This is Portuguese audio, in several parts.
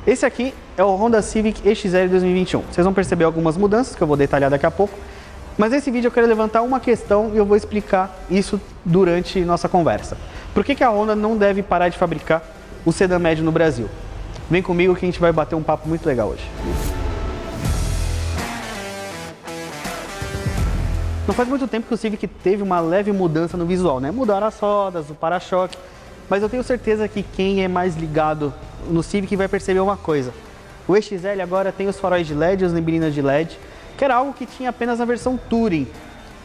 Esse aqui é o Honda Civic EX-L 2021. Vocês vão perceber algumas mudanças que eu vou detalhar daqui a pouco. Mas nesse vídeo eu quero levantar uma questão e eu vou explicar isso durante nossa conversa. Por que a Honda não deve parar de fabricar o sedã médio no Brasil? Vem comigo que a gente vai bater um papo muito legal hoje. Não faz muito tempo que o Civic teve uma leve mudança no visual, né? Mudaram as rodas, o para-choque, mas eu tenho certeza que quem é mais ligado no Civic vai perceber uma coisa. O EX-L agora tem os faróis de LED e as neblinas de LED, que era algo que tinha apenas na versão Touring.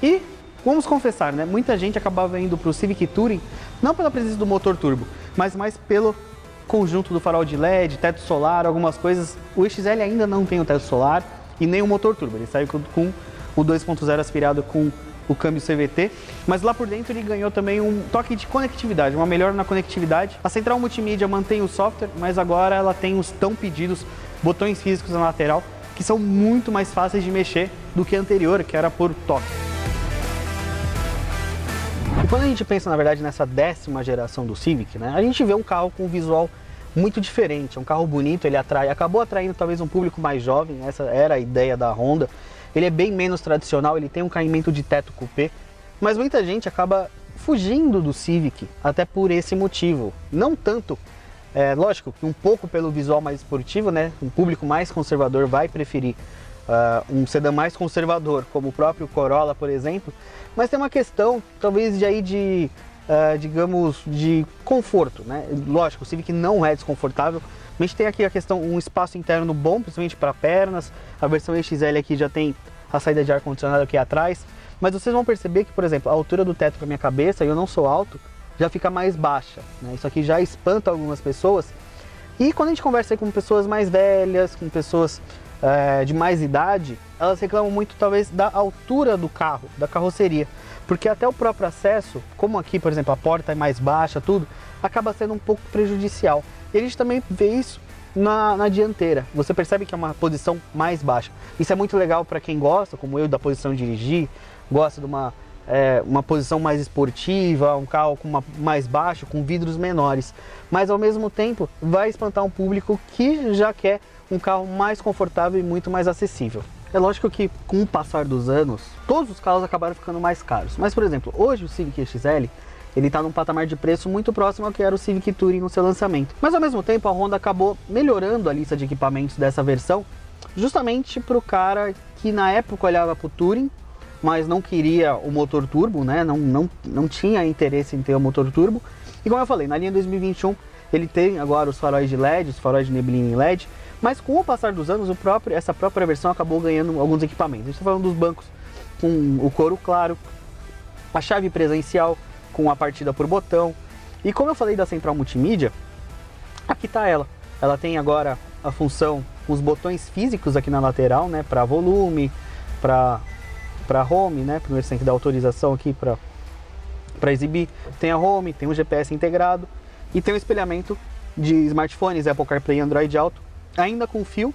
E, vamos confessar, né? Muita gente acabava indo para o Civic Touring, não pela presença do motor turbo, mas mais pelo conjunto do farol de LED, teto solar, algumas coisas. O EX-L ainda não tem o teto solar e nem o motor turbo, ele saiu com o 2.0 aspirado com o câmbio CVT, mas lá por dentro ele ganhou também um toque de conectividade, uma melhora na conectividade. A central multimídia mantém o software, mas agora ela tem os tão pedidos botões físicos na lateral, que são muito mais fáceis de mexer do que a anterior, que era por toque. E quando a gente pensa, na verdade, nessa 10ª geração do Civic, né, a gente vê um carro com um visual muito diferente, é um carro bonito, ele acabou atraindo talvez um público mais jovem, essa era a ideia da Honda. Ele é bem menos tradicional, ele tem um caimento de teto coupé, mas muita gente acaba fugindo do Civic até por esse motivo. Não tanto, lógico que um pouco pelo visual mais esportivo, né? Um público mais conservador vai preferir um sedã mais conservador, como o próprio Corolla, por exemplo, mas tem uma questão talvez digamos, de conforto, né? Lógico, o Civic não é desconfortável. A gente tem aqui a questão, um espaço interno bom, principalmente para pernas. A versão EX-L aqui já tem a saída de ar-condicionado aqui atrás. Mas vocês vão perceber que, por exemplo, a altura do teto para minha cabeça, e eu não sou alto, já fica mais baixa, né? Isso aqui já espanta algumas pessoas. E quando a gente conversa aí com pessoas mais velhas, com pessoas de mais idade, elas reclamam muito, talvez, da altura do carro, da carroceria. Porque até o próprio acesso, como aqui, por exemplo, a porta é mais baixa, tudo, acaba sendo um pouco prejudicial. E a gente também vê isso na dianteira. Você percebe que é uma posição mais baixa. Isso é muito legal para quem gosta, como eu, da posição de dirigir, gosta de uma posição mais esportiva, um carro mais baixo, com vidros menores. Mas ao mesmo tempo vai espantar um público que já quer um carro mais confortável e muito mais acessível. É lógico que com o passar dos anos, todos os carros acabaram ficando mais caros. Mas, por exemplo, hoje o Civic EX-L, ele está num patamar de preço muito próximo ao que era o Civic Touring no seu lançamento. Mas ao mesmo tempo a Honda acabou melhorando a lista de equipamentos dessa versão, justamente para o cara que na época olhava para o Touring, mas não queria o motor turbo, né? Não tinha interesse em ter o motor turbo. E como eu falei, na linha 2021 ele tem agora os faróis de LED, os faróis de neblina em LED, mas com o passar dos anos essa própria versão acabou ganhando alguns equipamentos. A gente está falando dos bancos com o couro claro, a chave presencial, com a partida por botão. E como eu falei da central multimídia, aqui está ela. Ela tem agora a função com os botões físicos aqui na lateral, né, para volume, para home, né, primeiro você tem que dar autorização aqui para exibir. Tem a home, tem o GPS integrado e tem o espelhamento de smartphones, Apple CarPlay e Android Auto, ainda com fio,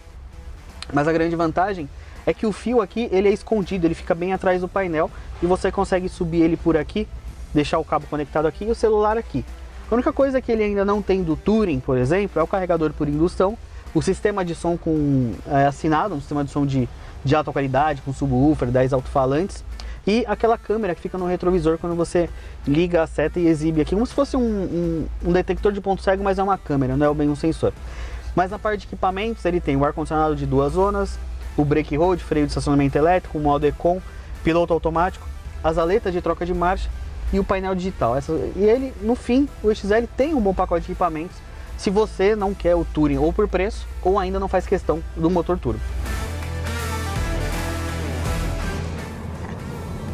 mas a grande vantagem é que o fio aqui ele é escondido, ele fica bem atrás do painel e você consegue subir ele por aqui, deixar o cabo conectado aqui e o celular aqui. A única coisa que ele ainda não tem do Touring, por exemplo, é o carregador por indução, o sistema de som assinado, um sistema de som de alta qualidade, com subwoofer, 10 alto-falantes, e aquela câmera que fica no retrovisor quando você liga a seta e exibe aqui, como se fosse um detector de ponto cego, mas é uma câmera, não é bem um sensor. Mas na parte de equipamentos ele tem o ar-condicionado de 2 zonas, o brake hold, freio de estacionamento elétrico, o modo Econ, piloto automático, as aletas de troca de marcha e o painel digital. E ele, no fim, o EX-L tem um bom pacote de equipamentos se você não quer o Touring ou por preço ou ainda não faz questão do motor turbo.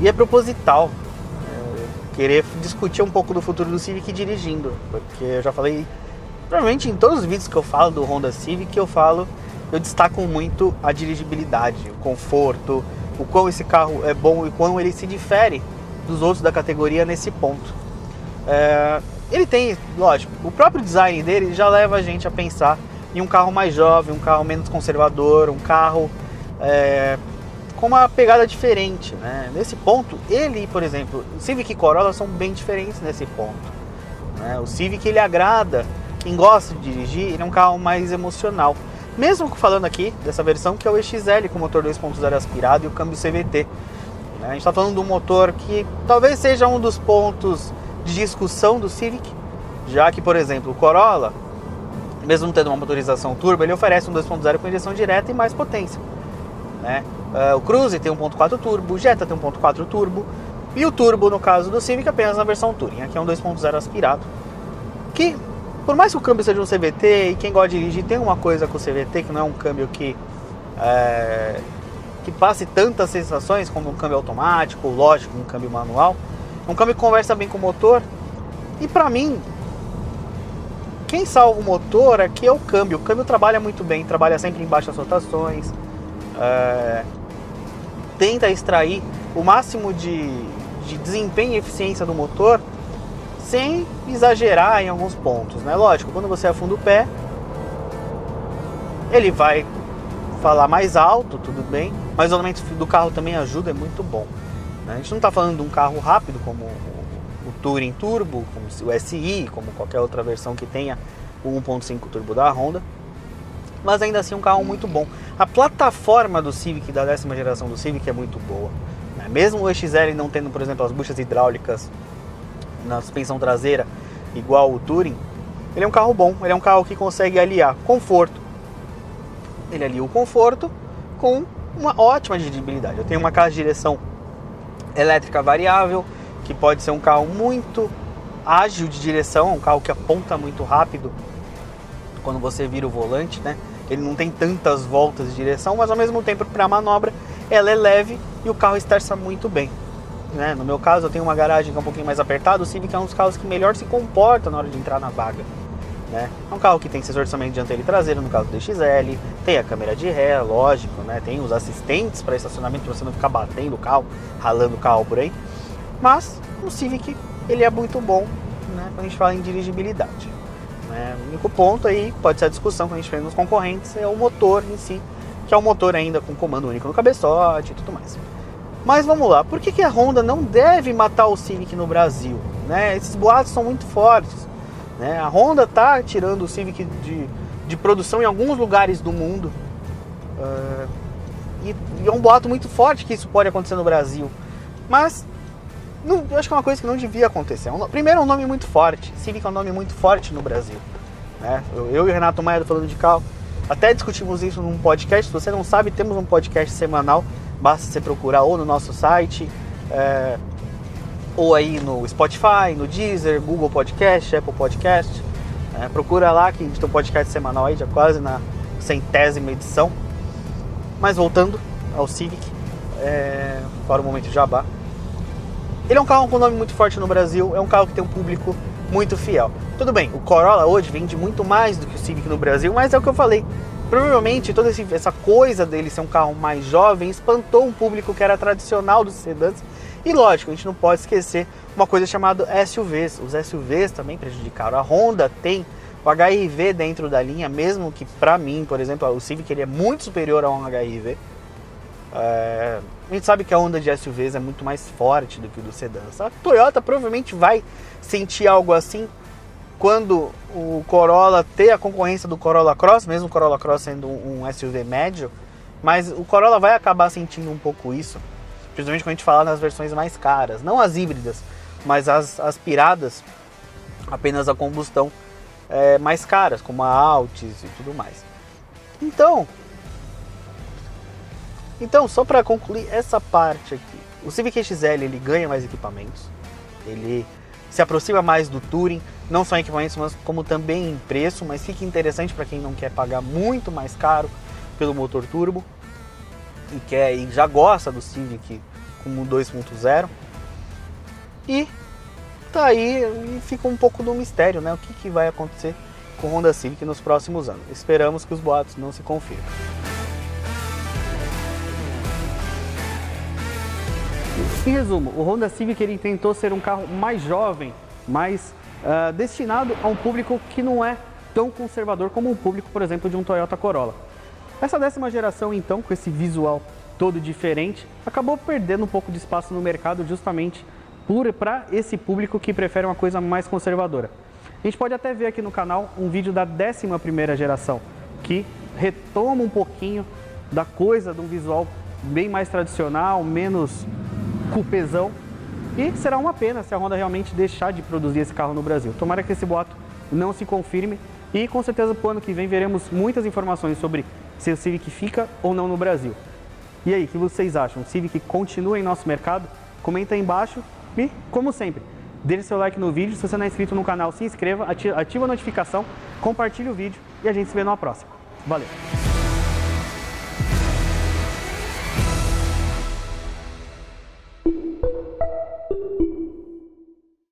E é proposital querer discutir um pouco do futuro do Civic dirigindo, porque eu já falei, provavelmente em todos os vídeos que eu falo do Honda Civic, eu destaco muito a dirigibilidade, o conforto, o quão esse carro é bom e quão ele se difere dos outros da categoria nesse ponto. Ele tem, lógico, o próprio design dele já leva a gente a pensar em um carro mais jovem, um carro menos conservador, um carro com uma pegada diferente, né? Nesse ponto, ele, por exemplo, o Civic e Corolla são bem diferentes nesse ponto, né? O Civic ele agrada quem gosta de dirigir, ele é um carro mais emocional. Mesmo falando aqui dessa versão que é o EXL com motor 2.0 aspirado e o câmbio CVT. A gente está falando de um motor que talvez seja um dos pontos de discussão do Civic, já que, por exemplo, o Corolla, mesmo tendo uma motorização turbo, ele oferece um 2.0 com injeção direta e mais potência, né? O Cruze tem 1.4 turbo, o Jetta tem 1.4 turbo, e o turbo, no caso do Civic, apenas na versão Touring. Aqui é um 2.0 aspirado, que, por mais que o câmbio seja um CVT, e quem gosta de dirigir tem uma coisa com o CVT, que não é um câmbio que passe tantas sensações como um câmbio automático, ou lógico, um câmbio manual. É um câmbio que conversa bem com o motor, e pra mim, quem salva o motor aqui é o câmbio. O câmbio trabalha muito bem, trabalha sempre em baixas rotações, tenta extrair o máximo de desempenho e eficiência do motor sem exagerar em alguns pontos, né? Lógico, quando você afunda o pé, ele vai falar mais alto, tudo bem, mas o elemento do carro também ajuda, é muito bom, né? A gente não está falando de um carro rápido como o Touring Turbo, como o SI, como qualquer outra versão que tenha o 1.5 Turbo da Honda, mas ainda assim um carro muito bom. A plataforma do Civic, da 10ª geração do Civic, é muito boa, né? Mesmo o EXL não tendo, por exemplo, as buchas hidráulicas na suspensão traseira igual o Touring, ele é um carro bom, ele é um carro que consegue aliar conforto, ele alia o conforto com uma ótima dirigibilidade. Eu tenho uma caixa de direção elétrica variável, que pode ser um carro muito ágil de direção, um carro que aponta muito rápido quando você vira o volante, né? Ele não tem tantas voltas de direção, mas ao mesmo tempo para a manobra ela é leve e o carro esterça muito bem, né? No meu caso eu tenho uma garagem que é um pouquinho mais apertada, o Civic é um dos carros que melhor se comporta na hora de entrar na vaga, né? É um carro que tem sensor de estacionamento dianteiro e traseiro no caso do EXL, tem a câmera de ré, lógico, né? Tem os assistentes para estacionamento para você não ficar batendo o carro, ralando o carro por aí. Mas o Civic, ele é muito bom, né, quando a gente fala em dirigibilidade, né? O único ponto aí, pode ser a discussão que a gente vê nos concorrentes, é o motor em si, que é um motor ainda com comando único no cabeçote e tudo mais. Mas vamos lá, por que a Honda não deve matar o Civic no Brasil, né? Esses boatos são muito fortes, né? A Honda está tirando o Civic de produção em alguns lugares do mundo, e é um boato muito forte que isso pode acontecer no Brasil, mas eu acho que é uma coisa que não devia acontecer. Primeiro, é um nome muito forte. Civic é um nome muito forte no Brasil, né? Eu e o Renato Maia, falando de carro, até discutimos isso num podcast. Se você não sabe, temos um podcast semanal. Basta você procurar ou no nosso site, ou aí no Spotify, no Deezer, Google Podcast, Apple Podcast. Procura lá que a gente tem um podcast semanal aí, já quase na 100ª edição. Mas voltando ao Civic, para o momento jabá. Ele é um carro com nome muito forte no Brasil, é um carro que tem um público muito fiel. Tudo bem, o Corolla hoje vende muito mais do que o Civic no Brasil, mas é o que eu falei. Provavelmente toda essa coisa dele ser um carro mais jovem espantou um público que era tradicional dos sedãs. E lógico, a gente não pode esquecer uma coisa chamada SUVs. Os SUVs também prejudicaram. A Honda tem o HRV dentro da linha, mesmo que pra mim, por exemplo, o Civic ele é muito superior a um HRV. A gente sabe que a onda de SUVs é muito mais forte do que o do sedã. A Toyota provavelmente vai sentir algo assim quando o Corolla ter a concorrência do Corolla Cross, mesmo o Corolla Cross sendo um SUV médio, mas o Corolla vai acabar sentindo um pouco isso, principalmente quando a gente fala nas versões mais caras, não as híbridas, mas as aspiradas, apenas a combustão, mais caras, como a Altis e tudo mais. Então, só para concluir essa parte aqui, o Civic EXL ele ganha mais equipamentos, ele se aproxima mais do Touring, não só em equipamentos, mas como também em preço, mas fica interessante para quem não quer pagar muito mais caro pelo motor turbo e já gosta do Civic com o 2.0. E tá aí, e fica um pouco do mistério, né? O que vai acontecer com o Honda Civic nos próximos anos. Esperamos que os boatos não se confirmem. Em resumo, o Honda Civic ele tentou ser um carro mais jovem, mais destinado a um público que não é tão conservador como o público, por exemplo, de um Toyota Corolla. Essa 10ª geração, então, com esse visual todo diferente, acabou perdendo um pouco de espaço no mercado justamente para esse público que prefere uma coisa mais conservadora. A gente pode até ver aqui no canal um vídeo da 11ª geração, que retoma um pouquinho da coisa, de um visual bem mais tradicional, menos cupezão. E será uma pena se a Honda realmente deixar de produzir esse carro no Brasil. Tomara que esse boato não se confirme e com certeza para o ano que vem veremos muitas informações sobre se o Civic fica ou não no Brasil. E aí, o que vocês acham? O Civic continua em nosso mercado? Comenta aí embaixo e, como sempre, deixe seu like no vídeo. Se você não é inscrito no canal, se inscreva, ativa a notificação, compartilhe o vídeo e a gente se vê numa próxima. Valeu!